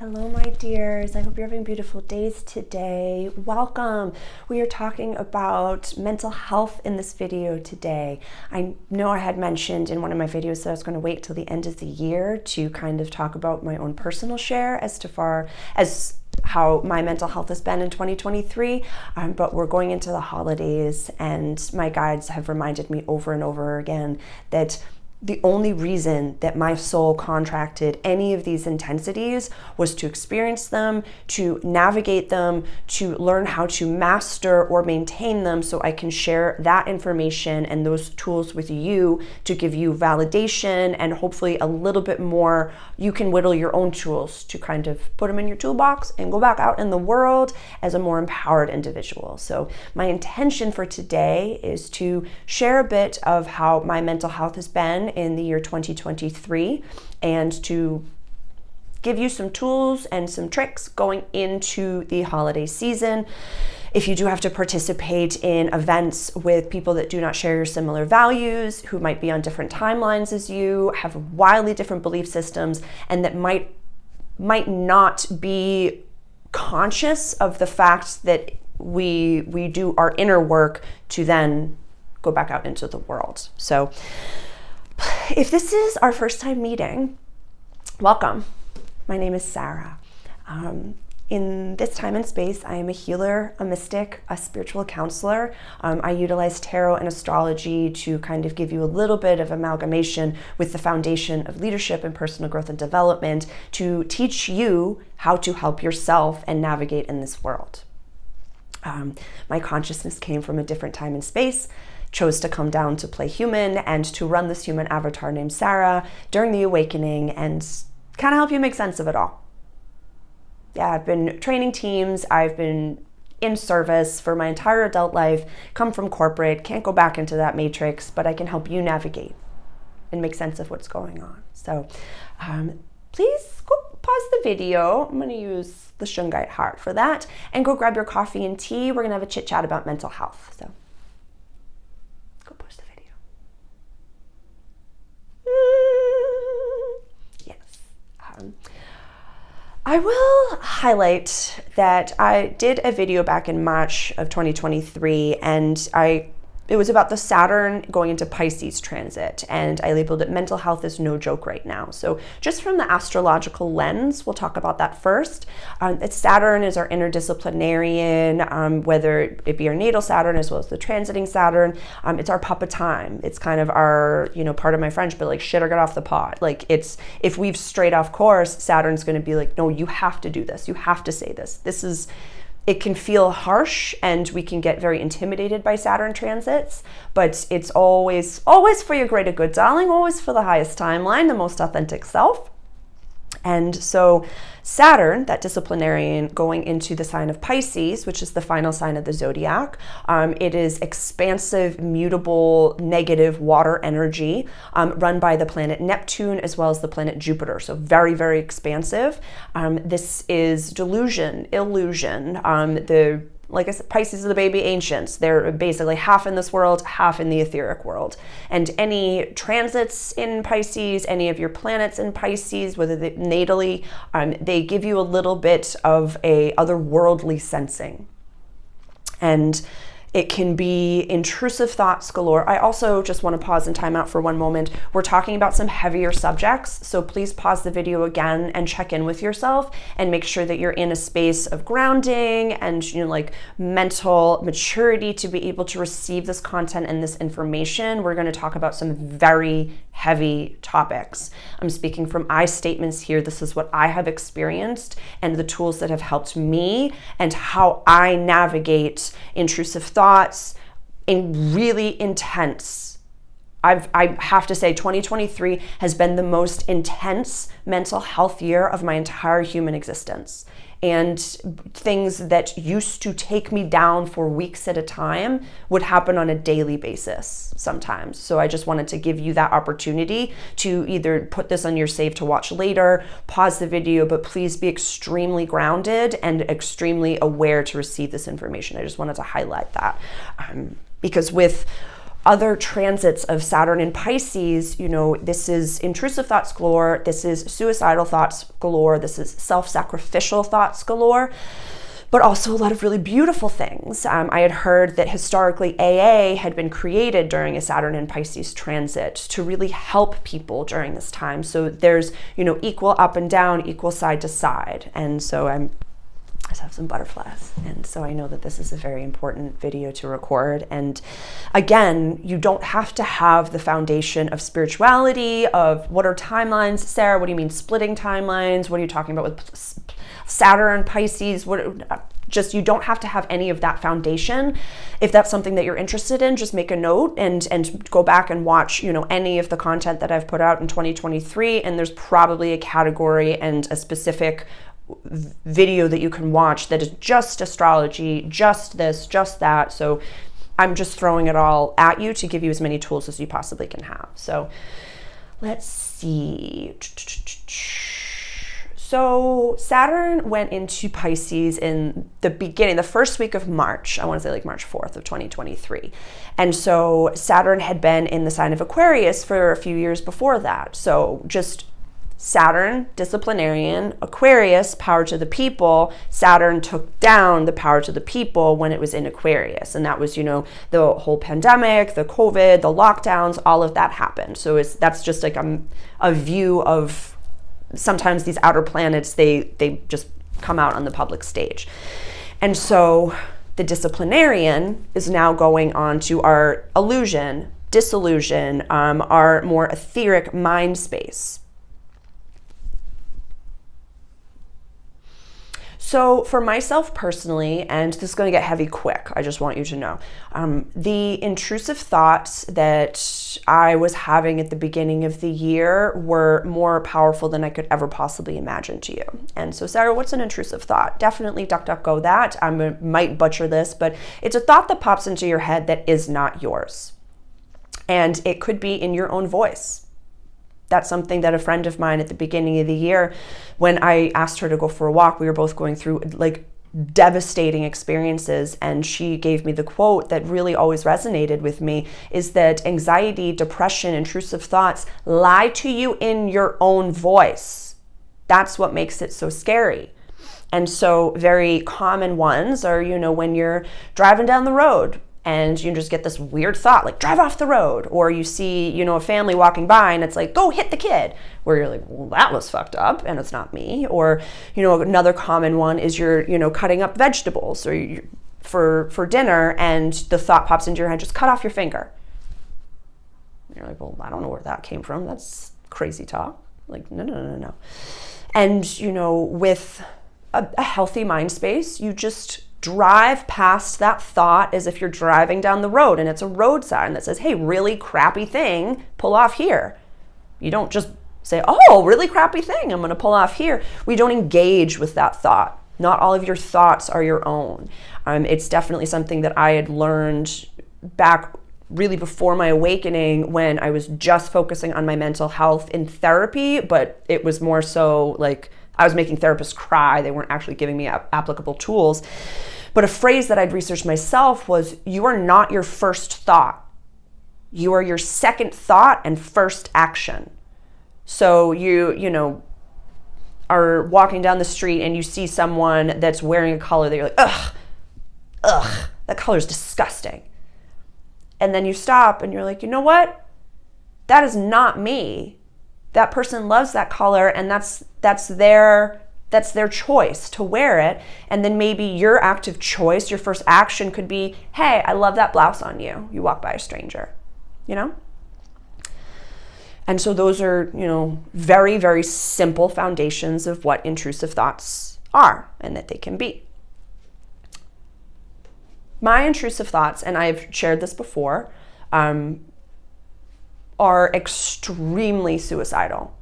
Hello, my dears. I hope you're having beautiful days today. Welcome. We are talking about mental health in this video today. I know I had mentioned in one of my videos that I was going to wait till the end of the year to kind of talk about my own personal share as far as how my mental health has been in 2023, but we're going into the holidays, and my guides have reminded me over and over again that the only reason that my soul contracted any of these intensities was to experience them, to navigate them, to learn how to master or maintain them so I can share that information and those tools with you to give you validation and hopefully a little bit more. You can whittle your own tools to kind of put them in your toolbox and go back out in the world as a more empowered individual. So my intention for today is to share a bit of how my mental health has been in the year 2023 and to give you some tools and some tricks going into the holiday season. If you do have to participate in events with people that do not share your similar values, who might be on different timelines as you, have wildly different belief systems, and that might not be conscious of the fact that we do our inner work to then go back out into the world. So if this is our first time meeting, welcome. My name is Sarah. In this time and space, I am a healer, a mystic, a spiritual counselor. I utilize tarot and astrology to kind of give you a little bit of amalgamation with the foundation of leadership and personal growth and development to teach you how to help yourself and navigate in this world. My consciousness came from a different time and space, chose to come down to play human and to run this human avatar named Sarah during the awakening and kind of help you make sense of it all. Yeah, I've been training teams, I've been in service for my entire adult life, come from corporate, can't go back into that matrix, but I can help you navigate and make sense of what's going on. So please go pause the video. I'm gonna use the Shungite heart for that, and go grab your coffee and tea. We're gonna have a chit chat about mental health. So go pause the video. Yes. I will highlight that I did a video back in March of 2023, and it was about the Saturn going into Pisces transit, and I labeled it mental health is no joke right now. So just from the astrological lens, we'll talk about that first. Saturn is our interdisciplinarian, whether it be our natal Saturn as well as the transiting Saturn. It's our papa time. It's kind of our, part of my French, but like shit or get off the pot. Like if we've strayed off course, Saturn's going to be like, no, you have to do this. You have to say this. It can feel harsh and we can get very intimidated by Saturn transits, but it's always for your greater good, darling, always for the highest timeline, the most authentic self. And so Saturn, that disciplinarian, going into the sign of Pisces, which is the final sign of the zodiac, it is expansive, mutable, negative water energy run by the planet Neptune as well as the planet Jupiter. So very, very expansive. This is delusion, illusion, like I said, Pisces are the baby ancients. They're basically half in this world, half in the etheric world. And any transits in Pisces, any of your planets in Pisces, whether they natally, they give you a little bit of a otherworldly sensing. And it can be intrusive thoughts galore. I also just want to pause and time out for one moment. We're talking about some heavier subjects, so please pause the video again and check in with yourself and make sure that you're in a space of grounding and mental maturity to be able to receive this content and this information. We're going to talk about some very heavy topics. I'm speaking from I statements here. This is what I have experienced and the tools that have helped me and how I navigate intrusive thoughts in really intense. I have to say 2023 has been the most intense mental health year of my entire human existence. And things that used to take me down for weeks at a time would happen on a daily basis sometimes. So I just wanted to give you that opportunity to either put this on your save to watch later, pause the video, but please be extremely grounded and extremely aware to receive this information. I just wanted to highlight that because with other transits of Saturn in Pisces, this is intrusive thoughts galore, this is suicidal thoughts galore, this is self-sacrificial thoughts galore, but also a lot of really beautiful things. I had heard that historically AA had been created during a Saturn in Pisces transit to really help people during this time. So there's, equal up and down, equal side to side. And so I just have some butterflies. And so I know that this is a very important video to record. And again, you don't have to have the foundation of spirituality, of what are timelines. Sarah, what do you mean splitting timelines? What are you talking about with Saturn, Pisces? You don't have to have any of that foundation. If that's something that you're interested in, just make a note and go back and watch, any of the content that I've put out in 2023. And there's probably a category and a specific video that you can watch that is just astrology, just this, just that. So I'm just throwing it all at you to give you as many tools as you possibly can have. So let's see. So Saturn went into Pisces in the first week of March. I want to say like March 4th of 2023. And so Saturn had been in the sign of Aquarius for a few years before that. So just Saturn, disciplinarian, Aquarius, power to the people. Saturn took down the power to the people when it was in Aquarius. And that was, the whole pandemic, the COVID, the lockdowns, all of that happened. So that's just like a view of sometimes these outer planets, they just come out on the public stage. And so the disciplinarian is now going on to our illusion, disillusion, our more etheric mind space. So for myself personally, and this is going to get heavy quick, I just want you to know, the intrusive thoughts that I was having at the beginning of the year were more powerful than I could ever possibly imagine to you. And so Sarah, what's an intrusive thought? Definitely DuckDuckGo that. I might butcher this, but it's a thought that pops into your head that is not yours. And it could be in your own voice. That's something that a friend of mine at the beginning of the year, when I asked her to go for a walk, we were both going through like devastating experiences. And she gave me the quote that really always resonated with me, is that anxiety, depression, intrusive thoughts lie to you in your own voice. That's what makes it so scary. And so very common ones are, when you're driving down the road, and you just get this weird thought, like drive off the road. Or you see, a family walking by and it's like, go hit the kid. Where you're like, well, that was fucked up and it's not me. Or, another common one is you're, cutting up vegetables or for dinner and the thought pops into your head, just cut off your finger. And you're like, well, I don't know where that came from. That's crazy talk. Like, no. And, with a healthy mind space, you just drive past that thought as if you're driving down the road and it's a road sign that says, hey, really crappy thing, pull off here. You don't just say, oh, really crappy thing, I'm going to pull off here. We don't engage with that thought. Not all of your thoughts are your own. It's definitely something that I had learned back really before my awakening when I was just focusing on my mental health in therapy, but it was more so like I was making therapists cry. They weren't actually giving me applicable tools. But a phrase that I'd researched myself was, you are not your first thought. You are your second thought and first action. So you are walking down the street and you see someone that's wearing a color that you're like, ugh, that color's disgusting. And then you stop and you're like, you know what? That is not me. That person loves that color and that's their choice to wear it. And then maybe your active choice, your first action could be, hey, I love that blouse on you. You walk by a stranger, And so those are, very, very simple foundations of what intrusive thoughts are and that they can be. My intrusive thoughts, and I've shared this before, are extremely suicidal,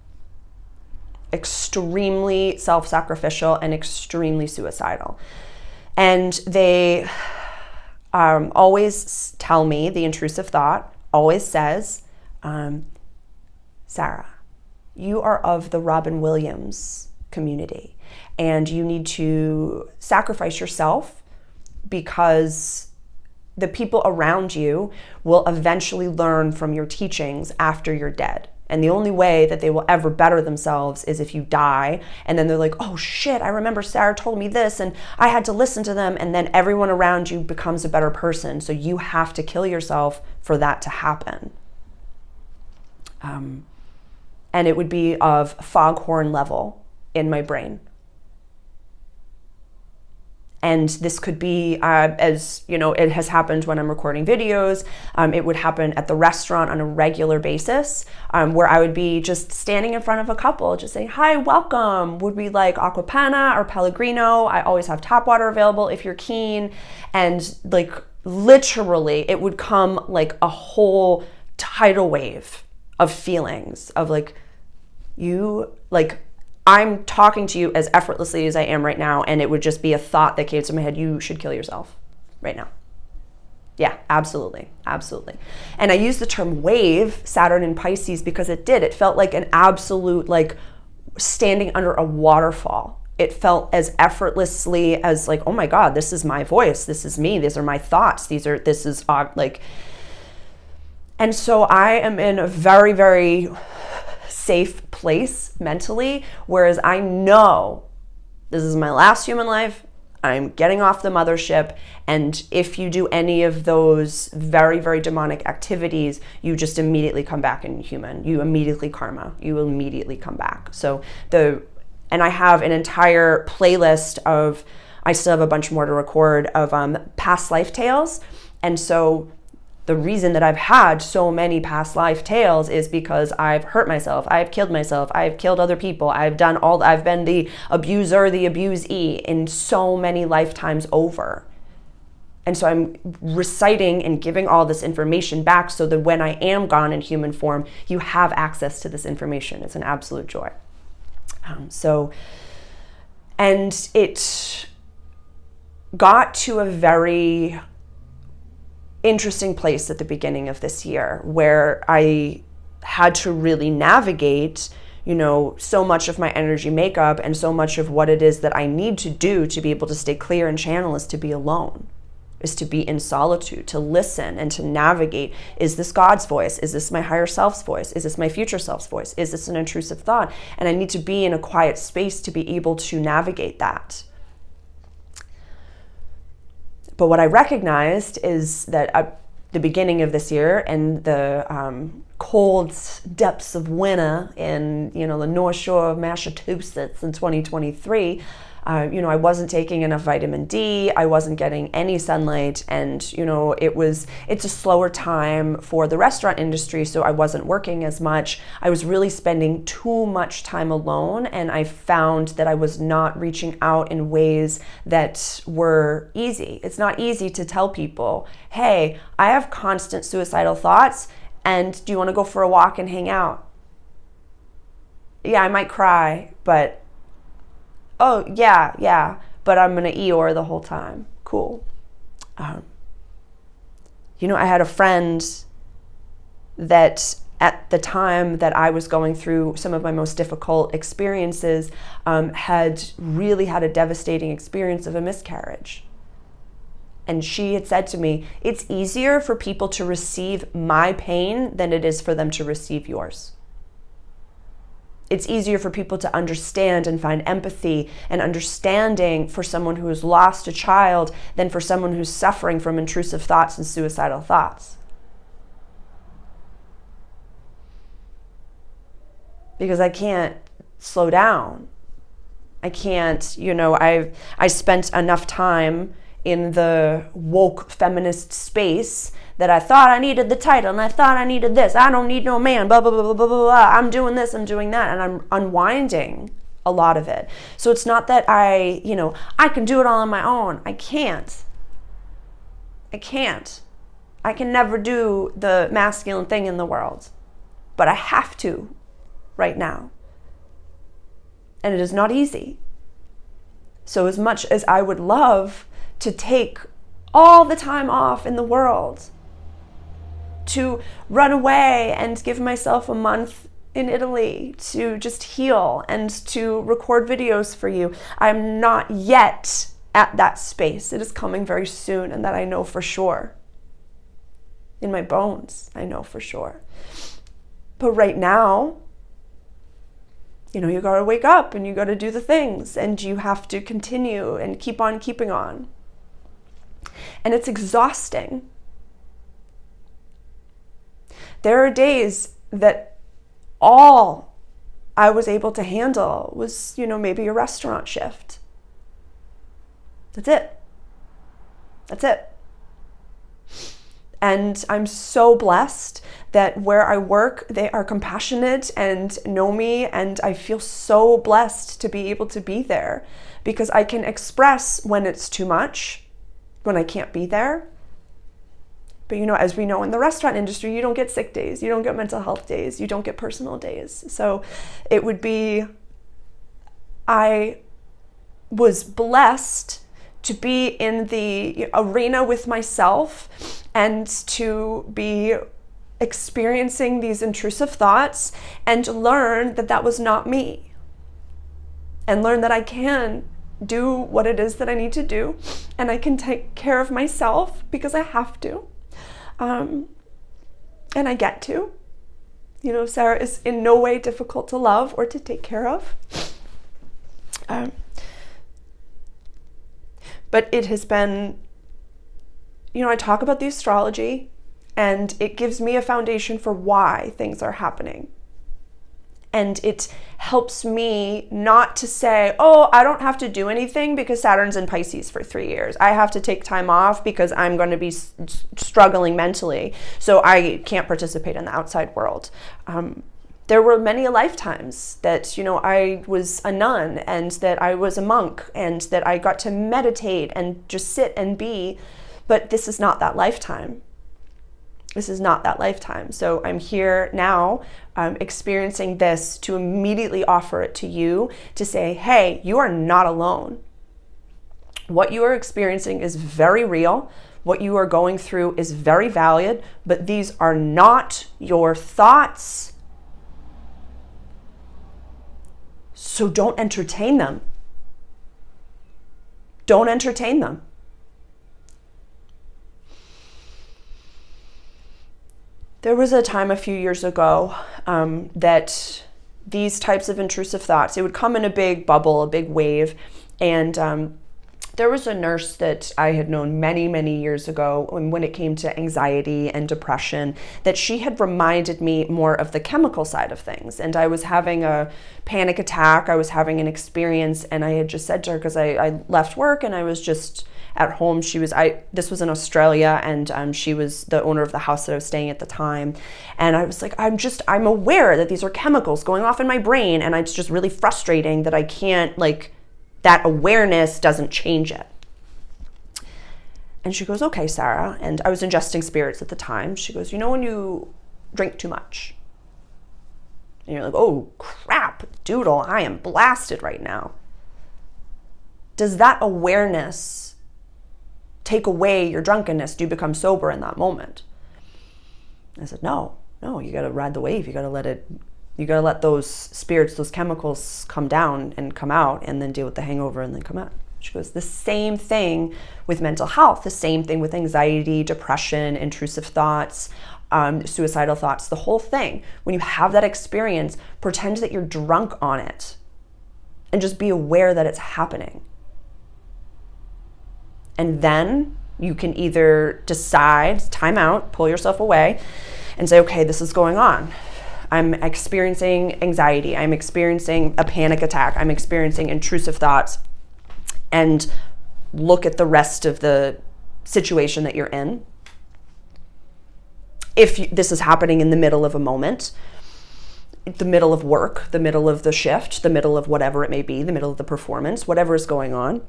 extremely self-sacrificial, and extremely suicidal. And they always tell me, the intrusive thought always says, Sarah, you are of the Robin Williams community, and you need to sacrifice yourself because the people around you will eventually learn from your teachings after you're dead. And the only way that they will ever better themselves is if you die. And then they're like, oh shit, I remember Sarah told me this and I had to listen to them. And then everyone around you becomes a better person. So you have to kill yourself for that to happen. And it would be of foghorn level in my brain. And this could be, as you know, it has happened when I'm recording videos. It would happen at the restaurant on a regular basis, where I would be just standing in front of a couple, just saying, hi, welcome. Would we like aqua panna or Pellegrino? I always have tap water available if you're keen. And like literally, it would come like a whole tidal wave of feelings of like, you, like, I'm talking to you as effortlessly as I am right now, and it would just be a thought that came to my head, you should kill yourself right now. Yeah, absolutely, absolutely. And I use the term wave, Saturn in Pisces, because it felt like an absolute, like standing under a waterfall. It felt as effortlessly as like, oh my God, this is my voice, this is me, these are my thoughts, this is like, and so I am in a very, very safe place mentally, whereas I know this is my last human life. I'm getting off the mothership, and if you do any of those very, very demonic activities, you just immediately come back in human. You immediately karma. You will immediately come back. So and I have an entire playlist of, I still have a bunch more to record, of past life tales, and so the reason that I've had so many past life tales is because I've hurt myself, I've killed myself, I've killed other people, I've been the abuser, the abusee in so many lifetimes over. And so I'm reciting and giving all this information back so that when I am gone in human form, you have access to this information. It's an absolute joy. And it got to a very interesting place at the beginning of this year where I had to really navigate, you know, so much of my energy makeup and so much of what it is that I need to do to be able to stay clear and channel is to be alone, is to be in solitude, to listen and to navigate. Is this God's voice? Is this my higher self's voice? Is this my future self's voice? Is this an intrusive thought? And I need to be in a quiet space to be able to navigate that. But what I recognized is that at the beginning of this year, in the cold depths of winter in, you know, the North Shore of Massachusetts in 2023, I wasn't taking enough vitamin D. I wasn't getting any sunlight, and you know, it's a slower time for the restaurant industry, so I wasn't working as much. I was really spending too much time alone, and I found that I was not reaching out in ways that were easy. It's not easy to tell people, hey, I have constant suicidal thoughts, and do you want to go for a walk and hang out? Yeah, I might cry, but oh, yeah, but I'm going to Eeyore the whole time. Cool. I had a friend that at the time that I was going through some of my most difficult experiences, had really had a devastating experience of a miscarriage. And she had said to me, it's easier for people to receive my pain than it is for them to receive yours. It's easier for people to understand and find empathy and understanding for someone who has lost a child than for someone who's suffering from intrusive thoughts and suicidal thoughts. Because I can't slow down. I can't, I spent enough time in the woke feminist space that I thought I needed the title and I thought I needed this. I don't need no man, blah, blah, blah, blah, blah, blah. I'm doing this, I'm doing that. And I'm unwinding a lot of it. So it's not that I can do it all on my own. I can't. I can never do the masculine thing in the world. But I have to right now. And it is not easy. So as much as I would love to take all the time off in the world, to run away and give myself a month in Italy to just heal and to record videos for you, I'm not yet at that space. It is coming very soon, and that I know for sure. in my bones, I know for sure. But right now, you got to wake up and you got to do the things and you have to continue and keep on keeping on. And it's exhausting. There are days that all I was able to handle was, maybe a restaurant shift. That's it. And I'm so blessed that where I work, they are compassionate and know me, and I feel so blessed to be able to be there because I can express when it's too much, when I can't be there. But as we know in the restaurant industry, you don't get sick days, you don't get mental health days, you don't get personal days. So it would be, I was blessed to be in the arena with myself and to be experiencing these intrusive thoughts and learn that that was not me, and learn that I can do what it is that I need to do, and I can take care of myself because I have to, and I get to. Sarah is in no way difficult to love or to take care of. But it has been, I talk about the astrology, and it gives me a foundation for why things are happening. And it helps me not to say, oh, I don't have to do anything because Saturn's in Pisces for 3 years. I have to take time off because I'm going to be struggling mentally, so I can't participate in the outside world. There were many lifetimes that, I was a nun and that I was a monk and that I got to meditate and just sit and be, but this is not that lifetime. This is not that lifetime. So I'm here now experiencing this to immediately offer it to you to say, hey, you are not alone. What you are experiencing is very real. What you are going through is very valid, but these are not your thoughts. So don't entertain them. Don't entertain them. There was a time a few years ago that these types of intrusive thoughts, it would come in a big bubble, a big wave. And there was a nurse that I had known many, many years ago when it came to anxiety and depression, that she had reminded me more of the chemical side of things. And I was having a panic attack. I was having an experience, and I had just said to her, because I left work and I was just at home. This was in Australia, and she was the owner of the house that I was staying at the time. And I was like, I'm aware that these are chemicals going off in my brain, and it's just really frustrating that I can't, that awareness doesn't change it. And she goes, okay, Sarah. And I was ingesting spirits at the time. She goes, when you drink too much, and you're like, oh crap, doodle, I am blasted right now. Does that awareness take away your drunkenness? Do you become sober in that moment? I said, no, you got to ride the wave. You got to let those spirits, those chemicals come down and come out, and then deal with the hangover and then come out. She goes, the same thing with mental health, the same thing with anxiety, depression, intrusive thoughts, suicidal thoughts, the whole thing. When you have that experience, pretend that you're drunk on it and just be aware that it's happening. And then you can either decide, time out, pull yourself away and say, okay, this is going on. I'm experiencing anxiety. I'm experiencing a panic attack. I'm experiencing intrusive thoughts. And look at the rest of the situation that you're in. If this is happening in the middle of a moment, the middle of work, the middle of the shift, the middle of whatever it may be, the middle of the performance, whatever is going on,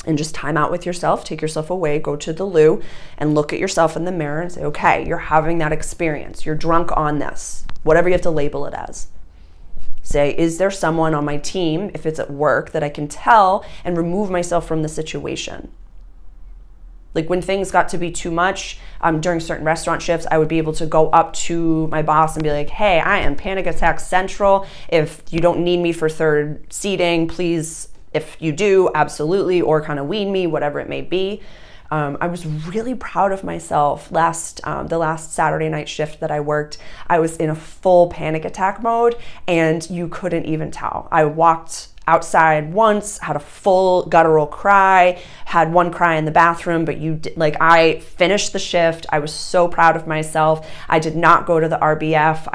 and just time out with yourself, take yourself away, go to the loo, and look at yourself in the mirror and say, okay, you're having that experience. You're drunk on this, whatever you have to label it as. Say, is there someone on my team, if it's at work, that I can tell and remove myself from the situation? Like when things got to be too much during certain restaurant shifts, I would be able to go up to my boss and be like, hey, I am panic attack central. If you don't need me for third seating, please, if you do, absolutely, or kind of wean me, whatever it may be. I was really proud of myself. The last Saturday night shift that I worked, I was in a full panic attack mode, and you couldn't even tell. I walked outside once, had a full guttural cry, had one cry in the bathroom, but I finished the shift. I was so proud of myself. I did not go to the RBF.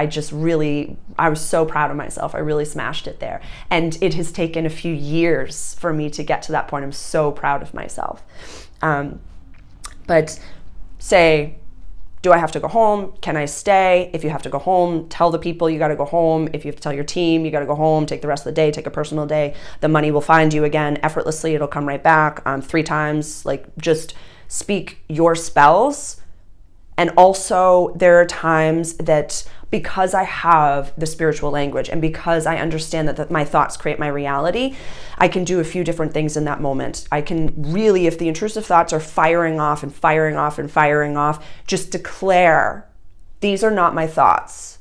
I was so proud of myself. I really smashed it there. And it has taken a few years for me to get to that point. I'm so proud of myself. But say, do I have to go home? Can I stay? If you have to go home, tell the people you got to go home. If you have to tell your team you got to go home, take the rest of the day, take a personal day. The money will find you again effortlessly. It'll come right back 3 times. Just speak your spells. And also, there are times that because I have the spiritual language and because I understand that my thoughts create my reality, I can do a few different things in that moment. I can really, if the intrusive thoughts are firing off and firing off and firing off, just declare, these are not my thoughts.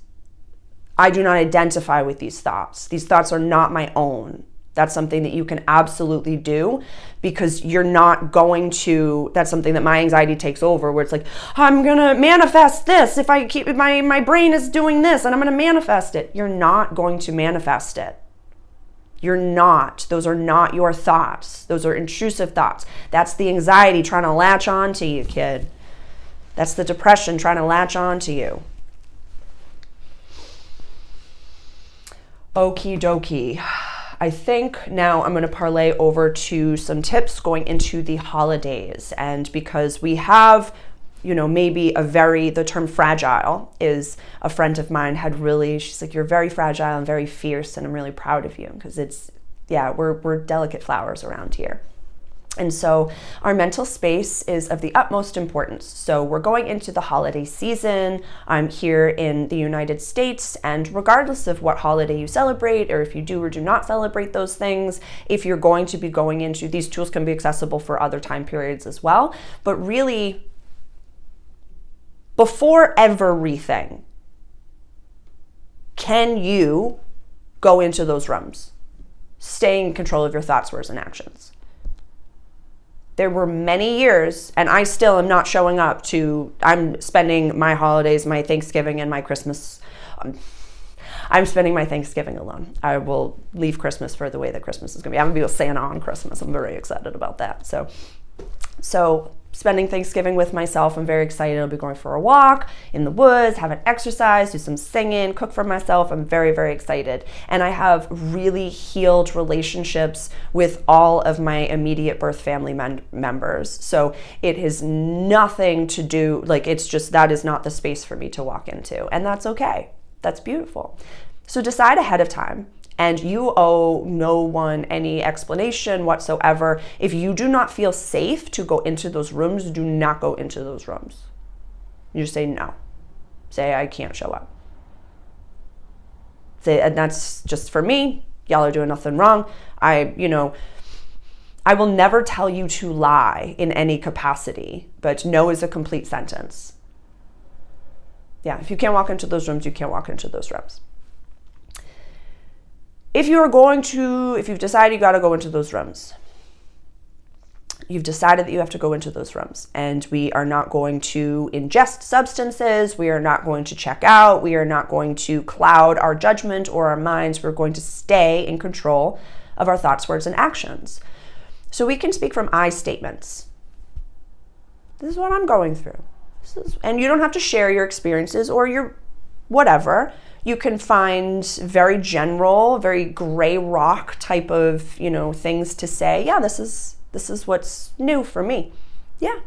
I do not identify with these thoughts. These thoughts are not my own. That's something that you can absolutely do, because you're not going to, that's something that my anxiety takes over, where it's like, I'm going to manifest this. If I keep, my brain is doing this and I'm going to manifest it. You're not going to manifest it. You're not. Those are not your thoughts. Those are intrusive thoughts. That's the anxiety trying to latch on to you, kid. That's the depression trying to latch on to you. Okie dokie. I think now I'm going to parlay over to some tips going into the holidays. And because we have, maybe the term fragile is, a friend of mine she's like, you're very fragile and very fierce, and I'm really proud of you, because we're delicate flowers around here. And so our mental space is of the utmost importance. So we're going into the holiday season. I'm here in the United States, and regardless of what holiday you celebrate, or if you do or do not celebrate those things, if you're going to be going into, these tools can be accessible for other time periods as well. But really, before everything, can you go into those rooms? Stay in control of your thoughts, words, and actions. There were many years, and I still am not showing up I'm spending my holidays, my Thanksgiving, and my Christmas. I'm spending my Thanksgiving alone. I will leave Christmas for the way that Christmas is going to be. I'm going to be with Santa on Christmas. I'm very excited about that. So spending Thanksgiving with myself, I'm very excited. I'll be going for a walk in the woods, have an exercise, do some singing, cook for myself. I'm very, very excited. And I have really healed relationships with all of my immediate birth family members. So it has nothing to do, it's just, that is not the space for me to walk into. And that's okay. That's beautiful. So decide ahead of time. And you owe no one any explanation whatsoever. If you do not feel safe to go into those rooms, do not go into those rooms. You just say no. Say, I can't show up. And that's just for me. Y'all are doing nothing wrong. I will never tell you to lie in any capacity, but no is a complete sentence. Yeah, if you can't walk into those rooms, you can't walk into those rooms. If you've decided you got to go into those rooms, you've decided that you have to go into those rooms, and we are not going to ingest substances. We are not going to check out. We are not going to cloud our judgment or our minds. We're going to stay in control of our thoughts, words, and actions. So we can speak from I statements. This is what I'm going through. And you don't have to share your experiences or your whatever. You can find very general, very gray rock type of, things to say. Yeah, this is what's new for me. Yeah.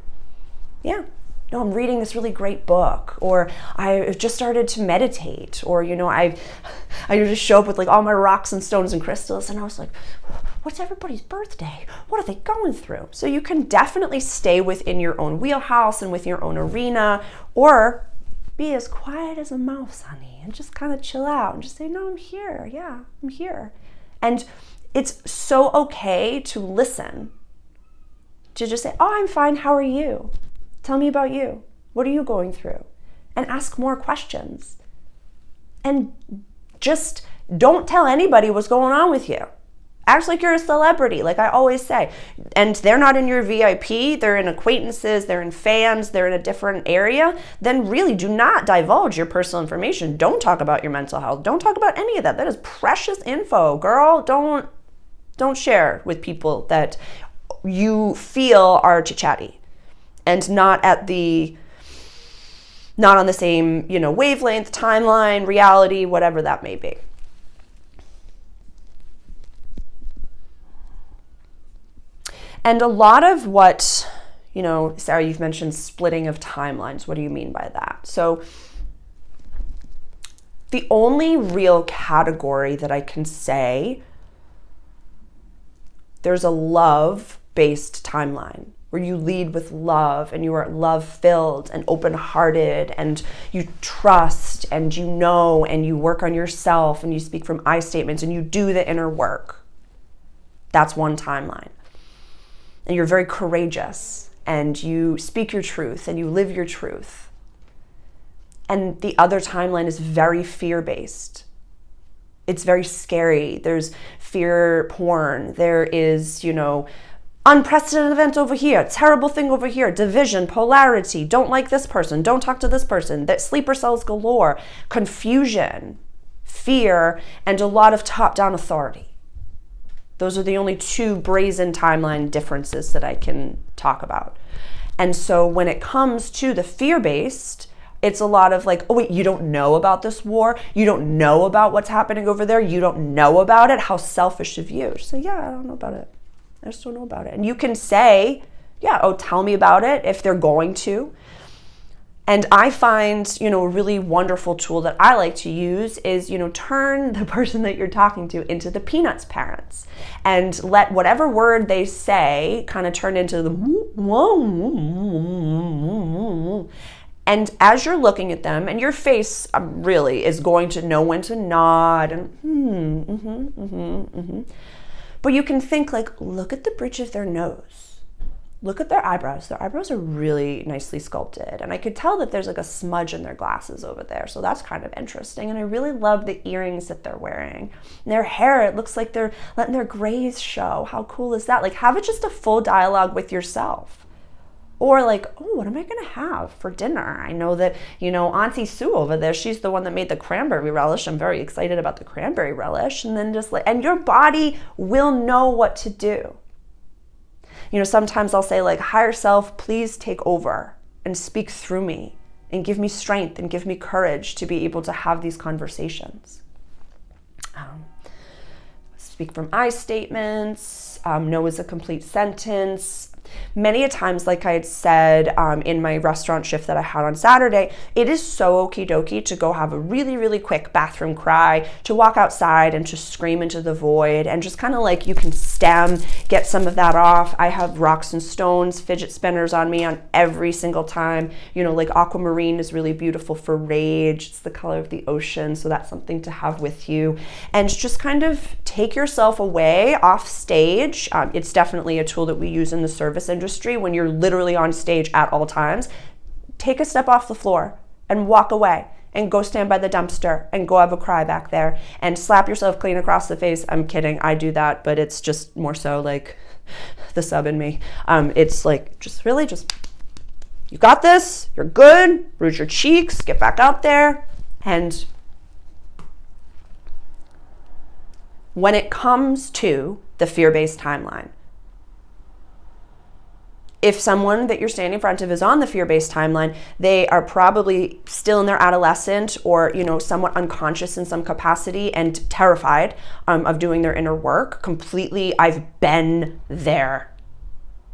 No, I'm reading this really great book, or I just started to meditate, or, I just show up with all my rocks and stones and crystals, and I was like, what's everybody's birthday? What are they going through? So you can definitely stay within your own wheelhouse and with your own arena, or be as quiet as a mouse, honey, and just kind of chill out and just say, no, I'm here. Yeah, I'm here. And it's so okay to listen, to just say, oh, I'm fine. How are you? Tell me about you. What are you going through? And ask more questions. And just don't tell anybody what's going on with you. Act like you're a celebrity, like I always say. And they're not in your VIP, they're in acquaintances, they're in fans, they're in a different area. Then really do not divulge your personal information. Don't talk about your mental health. Don't talk about any of that. That is precious info, girl. Don't share with people that you feel are chit-chatty and not on the same, wavelength, timeline, reality, whatever that may be. And a lot of what, Sarah, you've mentioned splitting of timelines. What do you mean by that? So the only real category that I can say, there's a love-based timeline where you lead with love and you are love-filled and open-hearted and you trust and and you work on yourself and you speak from I statements and you do the inner work. That's one timeline. And you're very courageous and you speak your truth and you live your truth. And the other timeline is very fear-based. It's very scary. There's fear porn. There is, unprecedented event over here, terrible thing over here, division, polarity, don't like this person, don't talk to this person, that sleeper cells galore, confusion, fear, and a lot of top-down authority. Those are the only two brazen timeline differences that I can talk about. And so when it comes to the fear-based, it's a lot of like, oh wait, you don't know about this war? You don't know about what's happening over there? You don't know about it? How selfish of you. So yeah, I don't know about it. I just don't know about it. And you can say, yeah, oh, tell me about it if they're going to. And I find, a really wonderful tool that I like to use is, turn the person that you're talking to into the Peanuts parents and let whatever word they say kind of turn into the and as you're looking at them, and your face really is going to know when to nod and but you can think like, look at the bridge of their nose. Look at their eyebrows. Their eyebrows are really nicely sculpted. And I could tell that there's like a smudge in their glasses over there. So that's kind of interesting. And I really love the earrings that they're wearing. And their hair, it looks like they're letting their grays show. How cool is that? Like have it just a full dialogue with yourself. Or like, oh, what am I gonna have for dinner? I know that, Auntie Sue over there, she's the one that made the cranberry relish. I'm very excited about the cranberry relish. And then and your body will know what to do. Sometimes I'll say like, higher self, please take over and speak through me and give me strength and give me courage to be able to have these conversations. Speak from I statements, no is a complete sentence. Many a times, like I had said in my restaurant shift that I had on Saturday, it is so okie dokie to go have a really, really quick bathroom cry, to walk outside and just scream into the void and just kind of like you can get some of that off. I have rocks and stones, fidget spinners on me on every single time. Like aquamarine is really beautiful for rage. It's the color of the ocean, so that's something to have with you. And just kind of take yourself away off stage. It's definitely a tool that we use in the service industry when you're literally on stage at all times. Take a step off the floor and walk away and go stand by the dumpster and go have a cry back there and slap yourself clean across the face. I'm kidding, I do that, but it's just more so like the sub in me. It's like just you got this, you're good, rouge your cheeks, get back out there. And when it comes to the fear-based timeline, if someone that you're standing in front of is on the fear-based timeline, they are probably still in their adolescent or, somewhat unconscious in some capacity and terrified of doing their inner work. Completely, I've been there.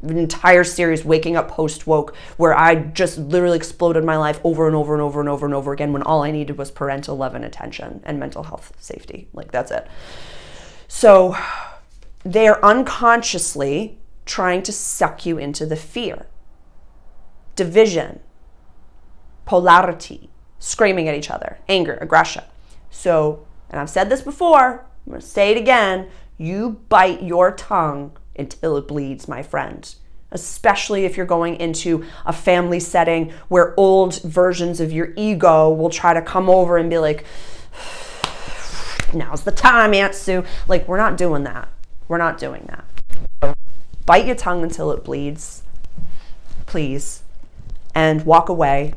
An entire series, Waking Up Post-Woke, where I just literally exploded my life over and over and over and over and over again when all I needed was parental love and attention and mental health safety. Like, that's it. So they're unconsciously trying to suck you into the fear, division, polarity, screaming at each other, anger, aggression. So, and I've said this before, I'm going to say it again, you bite your tongue until it bleeds, my friend. Especially if you're going into a family setting where old versions of your ego will try to come over and be like, now's the time, Aunt Sue. Like, we're not doing that. We're not doing that. So bite your tongue until it bleeds, please, and walk away.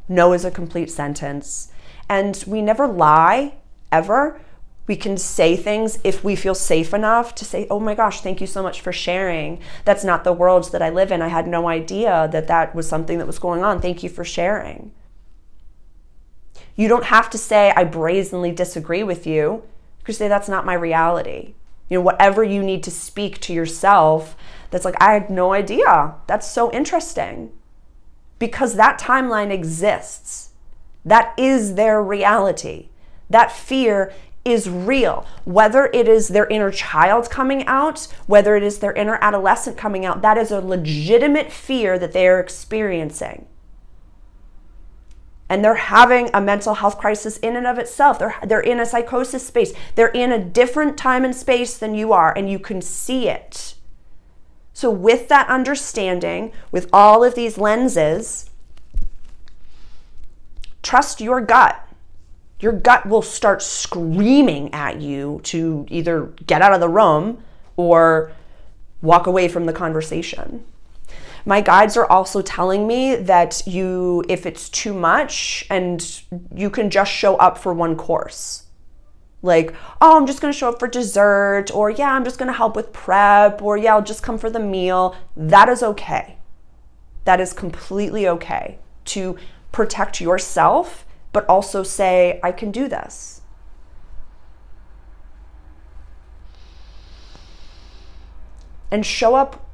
No is a complete sentence. And we never lie, ever. We can say things if we feel safe enough to say, oh my gosh, thank you so much for sharing. That's not the world that I live in. I had no idea that that was something that was going on. Thank you for sharing. You don't have to say, I brazenly disagree with you. You can say, that's not my reality. You know, whatever you need to speak to yourself, that's like, I had no idea. That's so interesting. Because that timeline exists. That is their reality. That fear is real. Whether it is their inner child coming out, whether it is their inner adolescent coming out, that is a legitimate fear that they are experiencing. And they're having a mental health crisis in and of itself. They're in a psychosis space. They're in a different time and space than you are, and you can see it. So with that understanding, with all of these lenses, trust your gut. Your gut will start screaming at you to either get out of the room or walk away from the conversation. My guides are also telling me that if it's too much, and you can just show up for one course. Like, oh, I'm just going to show up for dessert, or yeah, I'm just going to help with prep, or yeah, I'll just come for the meal. That is okay. That is completely okay to protect yourself, but also say, I can do this. And show up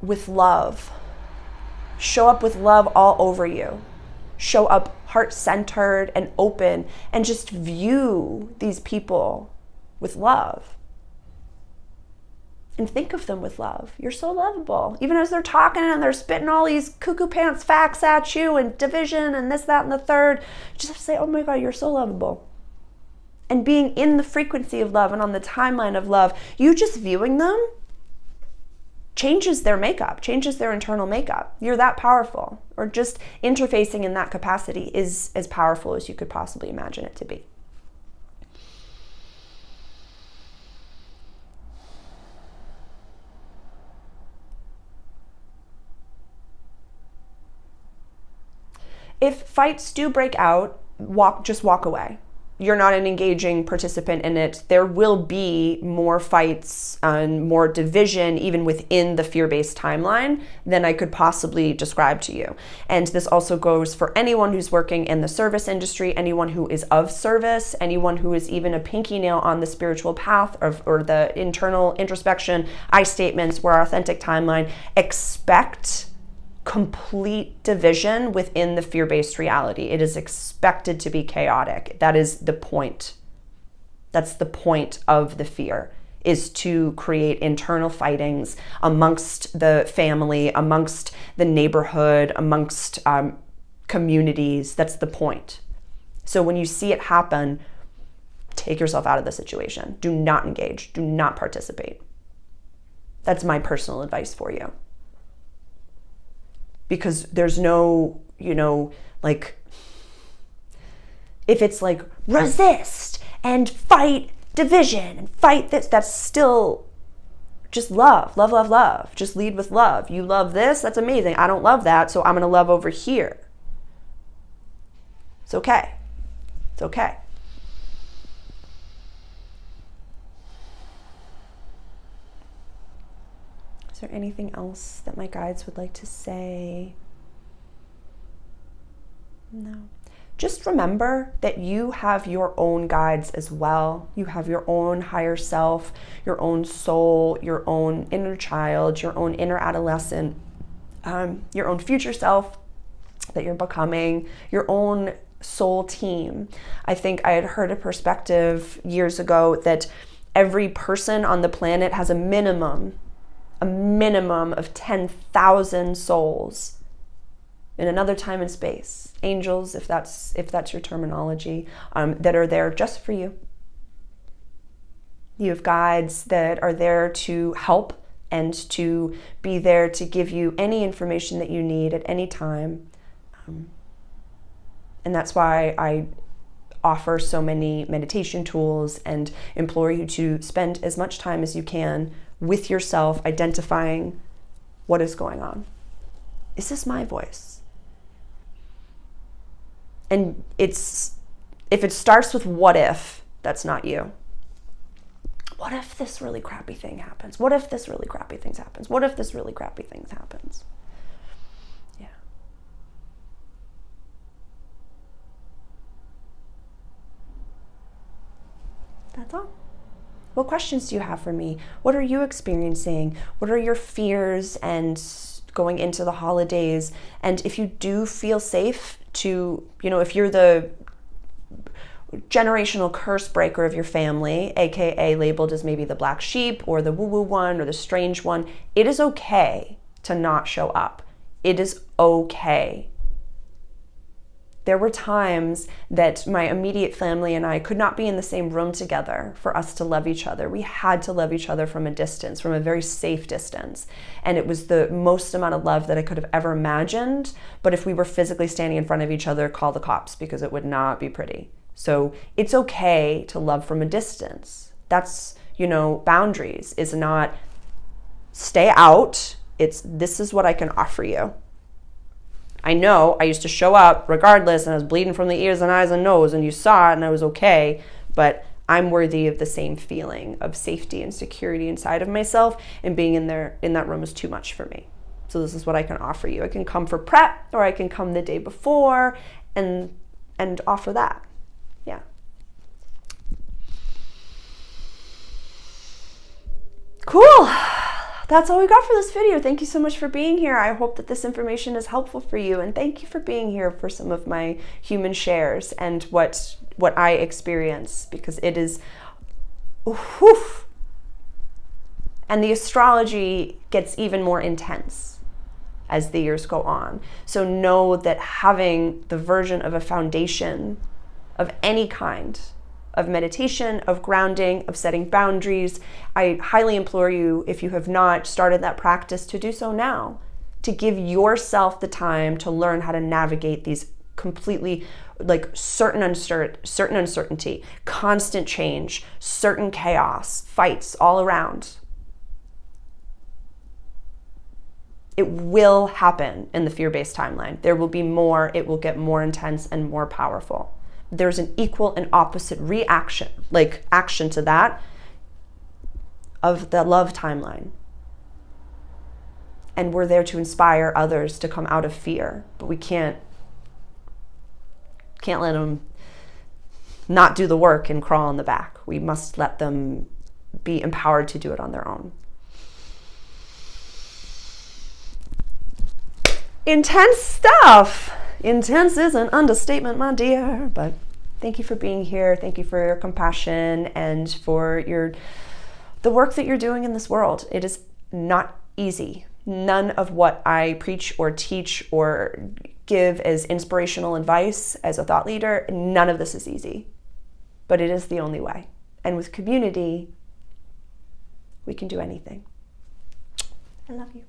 with love. Show up with love all over you. Show up heart-centered and open, and just view these people with love. And think of them with love. You're so lovable. Even as they're talking and they're spitting all these cuckoo pants facts at you and division and this, that, and the third, just say, oh my God, you're so lovable. And being in the frequency of love and on the timeline of love, you just viewing them changes their makeup, changes their internal makeup. You're that powerful. Or just interfacing in that capacity is as powerful as you could possibly imagine it to be. If fights do break out, just walk away. You're not an engaging participant in it. There will be more fights and more division even within the fear-based timeline than I could possibly describe to you. And this also goes for anyone who's working in the service industry, anyone who is of service, anyone who is even a pinky nail on the spiritual path or the internal introspection, I statements, where authentic timeline. Expect complete division within the fear-based reality. It is expected to be chaotic. That is the point. That's the point of the fear, is to create internal fightings amongst the family, amongst the neighborhood, amongst communities. That's the point. So when you see it happen, take yourself out of the situation. Do not engage. Do not participate. That's my personal advice for you. Because there's no, like, if it's like resist and fight division and fight this, that's still just love. Just lead with love. You love this, that's amazing. I don't love that, so I'm going to love over here. It's okay. It's okay. Is there anything else that my guides would like to say? No. Just remember that you have your own guides as well. You have your own higher self, your own soul, your own inner child, your own inner adolescent, your own future self that you're becoming, your own soul team. I think I had heard a perspective years ago that every person on the planet has a minimum of 10,000 souls in another time and space, angels, if that's your terminology, that are there just for you. You have guides that are there to help and to be there to give you any information that you need at any time. And that's why offer so many meditation tools and implore you to spend as much time as you can with yourself, identifying what is going on. Is this my voice? And if it starts with what if, that's not you. What if this really crappy thing happens? What if this really crappy thing happens? What if this really crappy thing happens? Yeah. That's all. What questions do you have for me? What are you experiencing? What are your fears and going into the holidays? And if you do feel safe to, if you're the generational curse breaker of your family, aka labeled as maybe the black sheep or the woo-woo one or the strange one, it is okay to not show up. It is okay. There were times that my immediate family and I could not be in the same room together for us to love each other. We had to love each other from a distance, from a very safe distance. And it was the most amount of love that I could have ever imagined. But if we were physically standing in front of each other, call the cops, because it would not be pretty. So it's okay to love from a distance. That's, boundaries is not stay out. It's this is what I can offer you. I know I used to show up regardless, and I was bleeding from the ears and eyes and nose, and you saw it and I was okay, but I'm worthy of the same feeling of safety and security inside of myself, and being in that room is too much for me. So this is what I can offer you. I can come for prep, or I can come the day before and offer that. Yeah. Cool. That's all we got for this video. Thank you so much for being here. I hope that this information is helpful for you, and thank you for being here for some of my human shares and what I experience, because it is oof. And the astrology gets even more intense as the years go on. So know that having the version of a foundation of any kind, of meditation, of grounding, of setting boundaries, I highly implore you, if you have not started that practice, to do so now, to give yourself the time to learn how to navigate these completely certain uncertainty, constant change, certain chaos, fights all around. It will happen in the fear-based timeline. There will be more, it will get more intense and more powerful. There's an equal and opposite reaction, action to that of the love timeline. And we're there to inspire others to come out of fear, but we can't let them not do the work and crawl on the back. We must let them be empowered to do it on their own. Intense stuff. Intense is an understatement, my dear, but thank you for being here. Thank you for your compassion and for the work that you're doing in this world. It is not easy. None of what I preach or teach or give as inspirational advice as a thought leader, none of this is easy, but it is the only way. And with community, we can do anything. I love you.